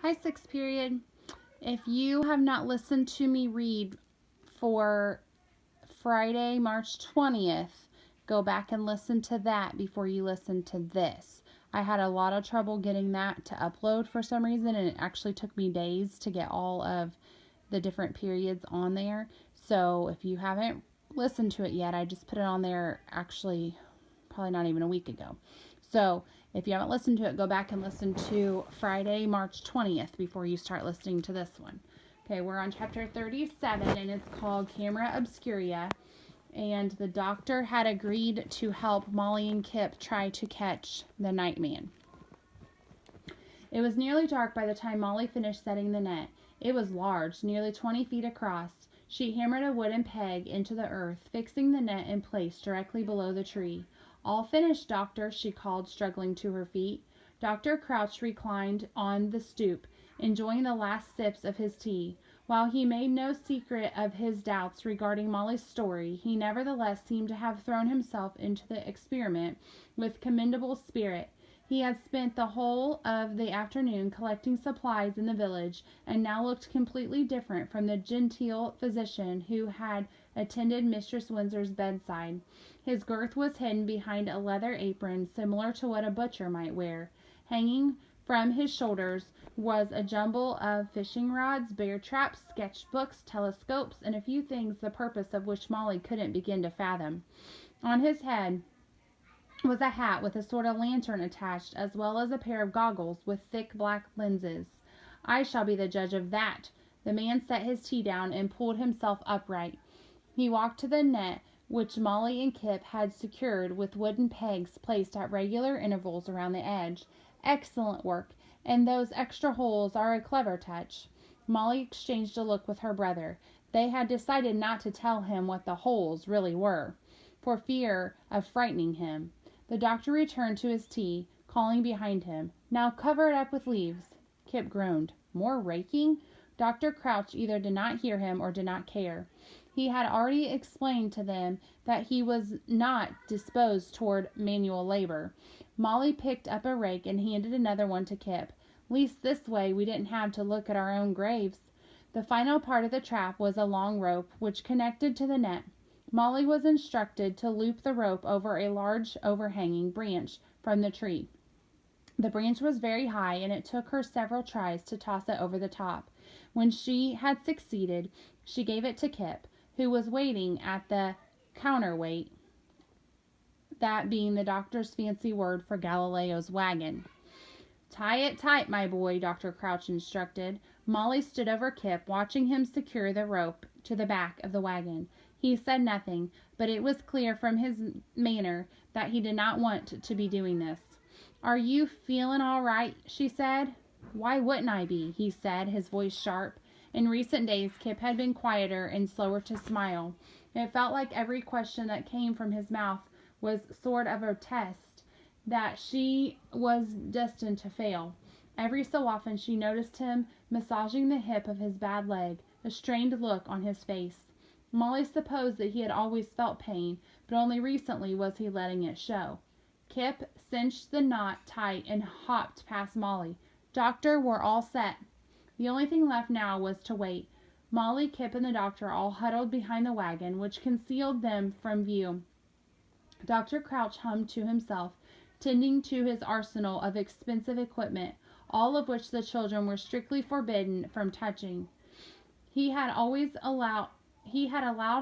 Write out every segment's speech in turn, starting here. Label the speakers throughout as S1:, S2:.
S1: Hi, sixth period. If you have not listened to me read for Friday, March 20th, go back and listen to that before you listen to this. I had a lot of trouble getting that to upload for some reason, and it actually took me days to get all of the different periods on there. So if you haven't listened to it yet, I just put it on there actually probably not even a week ago. So if you haven't listened to it, go back and listen to Friday, March 20th before you start listening to this one. Okay, we're on chapter 37, and it's called Camera Obscuria. And the doctor had agreed to help Molly and Kip try to catch the Nightman. It was nearly dark by the time Molly finished setting the net. It was large, nearly 20 feet across. She hammered a wooden peg into the earth, fixing the net in place directly below the tree. "All finished, Doctor," she called, struggling to her feet. Dr. Crouch reclined on the stoop, enjoying the last sips of his tea. While he made no secret of his doubts regarding Molly's story, he nevertheless seemed to have thrown himself into the experiment with commendable spirit. He had spent the whole of the afternoon collecting supplies in the village, and now looked completely different from the genteel physician who had attended Mistress Windsor's bedside. His girth was hidden behind a leather apron similar to what a butcher might wear. Hanging from his shoulders was a jumble of fishing rods, bear traps, sketch books, telescopes, and a few things the purpose of which Molly couldn't begin to fathom. On his head was a hat with a sort of lantern attached, as well as a pair of goggles with thick black lenses. "I shall be the judge of that." The man set his tea down and pulled himself upright. He walked to the net, which Molly and Kip had secured with wooden pegs placed at regular intervals around the edge. "Excellent work, and those extra holes are a clever touch." Molly exchanged a look with her brother. They had decided not to tell him what the holes really were, for fear of frightening him. The doctor returned to his tea, calling behind him, "Now cover it up with leaves." Kip groaned. "More raking?" Dr. Crouch either did not hear him or did not care. He had already explained to them that he was not disposed toward manual labor. Molly picked up a rake and handed another one to Kip. "Least this way we didn't have to look at our own graves." The final part of the trap was a long rope, which connected to the net. Molly was instructed to loop the rope over a large overhanging branch from the tree. The branch was very high, and it took her several tries to toss it over the top. When she had succeeded, she gave it to Kip, who was waiting at the counterweight, that being the doctor's fancy word for Galileo's wagon. "Tie it tight, my boy," Dr. Crouch instructed. Molly stood over Kip, watching him secure the rope to the back of the wagon. He said nothing, but it was clear from his manner that he did not want to be doing this. "Are you feeling all right?" she said. "Why wouldn't I be?" he said, his voice sharp. In recent days Kip had been quieter and slower to smile. It felt like every question that came from his mouth was sort of a test that she was destined to fail. Every so often she noticed him massaging the hip of his bad leg, a strained look on his face. Molly supposed that he had always felt pain, but only recently was he letting it show. Kip cinched the knot tight and hopped past Molly. "Doctor, we're all set." The only thing left now was to wait. Molly, Kip, and the doctor all huddled behind the wagon, which concealed them from view. Dr. Crouch hummed to himself, tending to his arsenal of expensive equipment, all of which the children were strictly forbidden from touching. He had allowed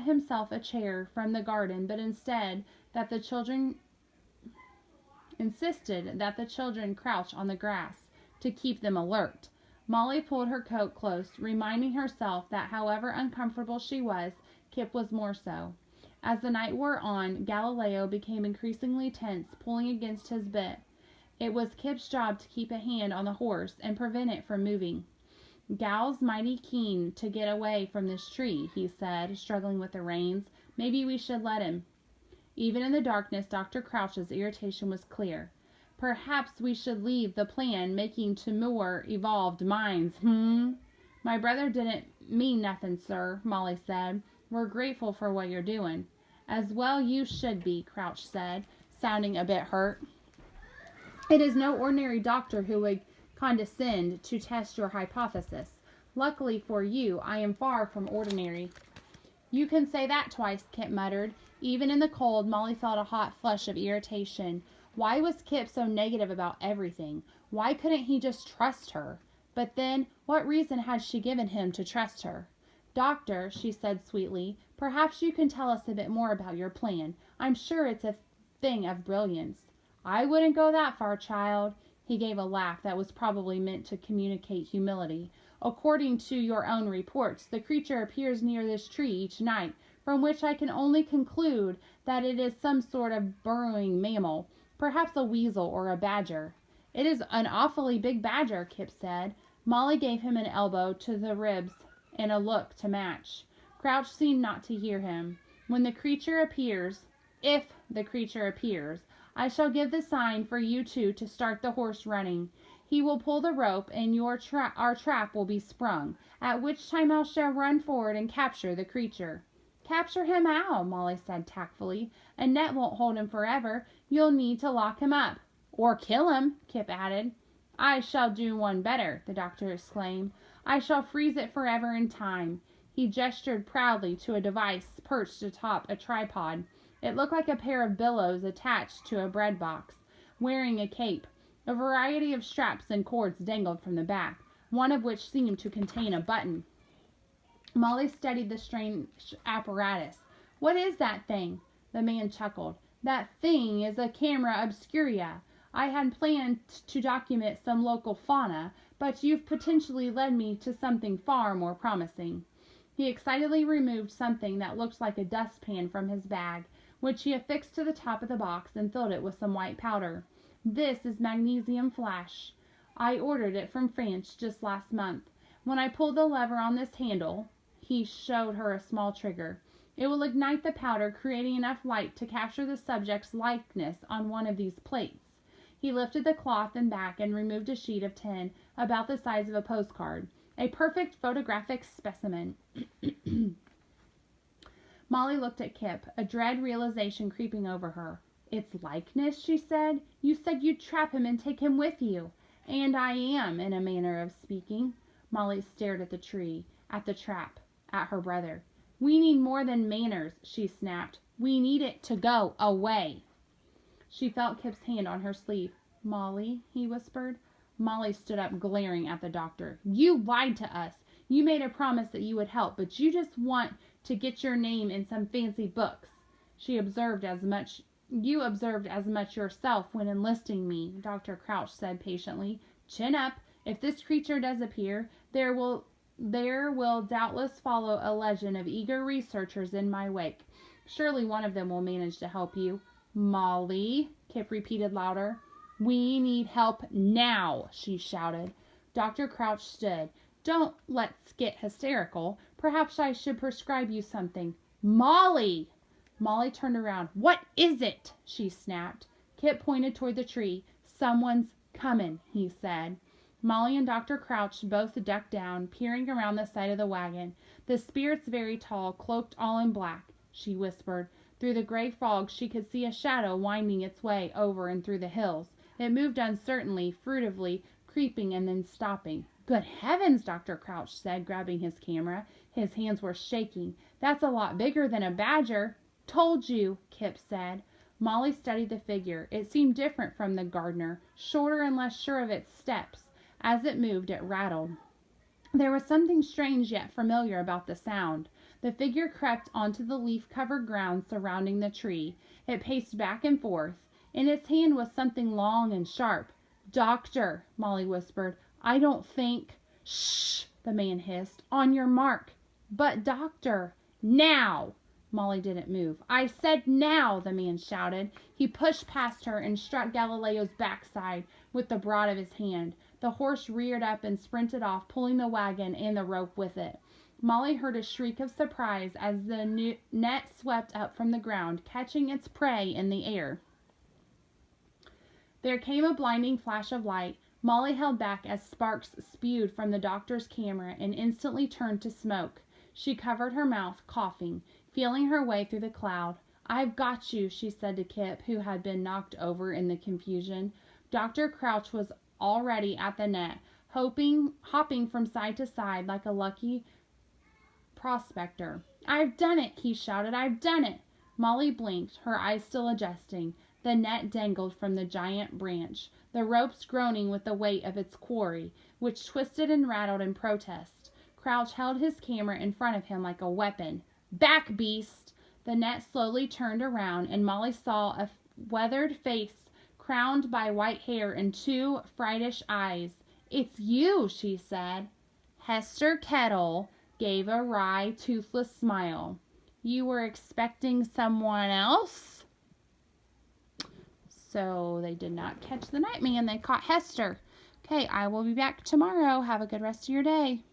S1: himself a chair from the garden, but insisted that the children crouch on the grass to keep them alert. Molly pulled her coat close, reminding herself that however uncomfortable she was, Kip was more so. As the night wore on, Galileo became increasingly tense, pulling against his bit. It was Kip's job to keep a hand on the horse and prevent it from moving. "Gal's mighty keen to get away from this tree," he said, struggling with the reins. "Maybe we should let him." Even in the darkness, Dr. Crouch's irritation was clear. "Perhaps we should leave the plan making to more evolved minds, "My brother didn't mean nothing, sir," Molly said. "We're grateful for what you're doing." "As well you should be," Crouch said, sounding a bit hurt. "It is no ordinary doctor who would condescend to test your hypothesis. Luckily for you, I am far from ordinary." "You can say that twice," Kip muttered. Even in the cold, Molly felt a hot flush of irritation. Why was Kip so negative about everything? Why couldn't he just trust her? But then, what reason had she given him to trust her? "Doctor," she said sweetly, "perhaps you can tell us a bit more about your plan. I'm sure it's a thing of brilliance." "I wouldn't go that far, child." He gave a laugh that was probably meant to communicate humility. "According to your own reports, the creature appears near this tree each night, from which I can only conclude that it is some sort of burrowing mammal, perhaps a weasel or a badger." "It is an awfully big badger," Kip said. Molly gave him an elbow to the ribs and a look to match. Crouch seemed not to hear him. "When the creature appears, if the creature appears, I shall give the sign for you two to start the horse running. He will pull the rope, and our trap will be sprung, at which time I shall run forward and capture the creature." "Capture him how?" Molly said tactfully. "A net won't hold him forever. You'll need to lock him up." "Or kill him," Kip added. "I shall do one better," the doctor exclaimed. "I shall freeze it forever in time." He gestured proudly to a device perched atop a tripod. It looked like a pair of billows attached to a bread box. Wearing a cape, a variety of straps and cords dangled from the back, one of which seemed to contain a button. Molly studied the strange apparatus. "What is that thing?" The man chuckled. "That thing is a camera obscura. I had planned to document some local fauna, but you've potentially led me to something far more promising." He excitedly removed something that looked like a dustpan from his bag, which he affixed to the top of the box and filled it with some white powder. "This is magnesium flash. I ordered it from France just last month. When I pull the lever on this handle," he showed her a small trigger, "it will ignite the powder, creating enough light to capture the subject's likeness on one of these plates." He lifted the cloth and back and removed a sheet of tin about the size of a postcard. A perfect photographic specimen. Molly looked at Kip, a dread realization creeping over her. "Its likeness," she said. "You said you'd trap him and take him with you." "And I am, in a manner of speaking." Molly stared at the tree, at the trap, at her brother. "We need more than manners," she snapped. "We need it to go away." She felt Kip's hand on her sleeve. "Molly," he whispered. Molly stood up, glaring at the doctor. "You lied to us. You made a promise that you would help, but you just want to get your name in some fancy books." "You observed as much yourself when enlisting me," Dr. Crouch said patiently. "Chin up. If this creature does appear, there will doubtless follow a legion of eager researchers in my wake. Surely one of them will manage to help you." "Molly," Kip repeated louder. "We need help now," she shouted. Dr. Crouch stood. "Don't let's get hysterical. Perhaps I should prescribe you something." "Molly!" Molly turned around. "What is it?" she snapped. Kip pointed toward the tree. "Someone's comin'," he said. Molly and Dr. Crouch both ducked down, peering around the side of the wagon. "The spirit's very tall, cloaked all in black," she whispered. Through the gray fog she could see a shadow winding its way over and through the hills. It moved uncertainly, furtively, creeping and then stopping. "Good heavens!" Dr. Crouch said, grabbing his camera. His hands were shaking. "That's a lot bigger than a badger." "Told you," Kip said. Molly studied the figure. It seemed different from the Gardner, shorter and less sure of its steps. As it moved, it rattled. There was something strange yet familiar about the sound. The figure crept onto the leaf-covered ground surrounding the tree. It paced back and forth. In its hand was something long and sharp. "Doctor," Molly whispered, "I don't think—" "Shh!" the man hissed. "On your mark." "But, doctor—" "Now!" Molly didn't move. "I said now!" the man shouted. He pushed past her and struck Galileo's backside with the broad of his hand. The horse reared up and sprinted off, pulling the wagon and the rope with it. Molly heard a shriek of surprise as the net swept up from the ground, catching its prey in the air. There came a blinding flash of light. Molly held back as sparks spewed from the doctor's camera and instantly turned to smoke. She covered her mouth, coughing, feeling her way through the cloud. "I've got you," she said to Kip, who had been knocked over in the confusion. Dr. Crouch was already at the net, hopping from side to side like a lucky prospector. "I've done it!" he shouted. "I've done it!" Molly blinked, her eyes still adjusting. The net dangled from the giant branch, the ropes groaning with the weight of its quarry, which twisted and rattled in protest. Crouch held his camera in front of him like a weapon. "Back, beast!" The net slowly turned around, and Molly saw a weathered face crowned by white hair and two frightish eyes. "It's you," she said. Hester Kettle gave a wry, toothless smile. "You were expecting someone else?" So they did not catch the Nightman. They caught Hester. Okay, I will be back tomorrow. Have a good rest of your day.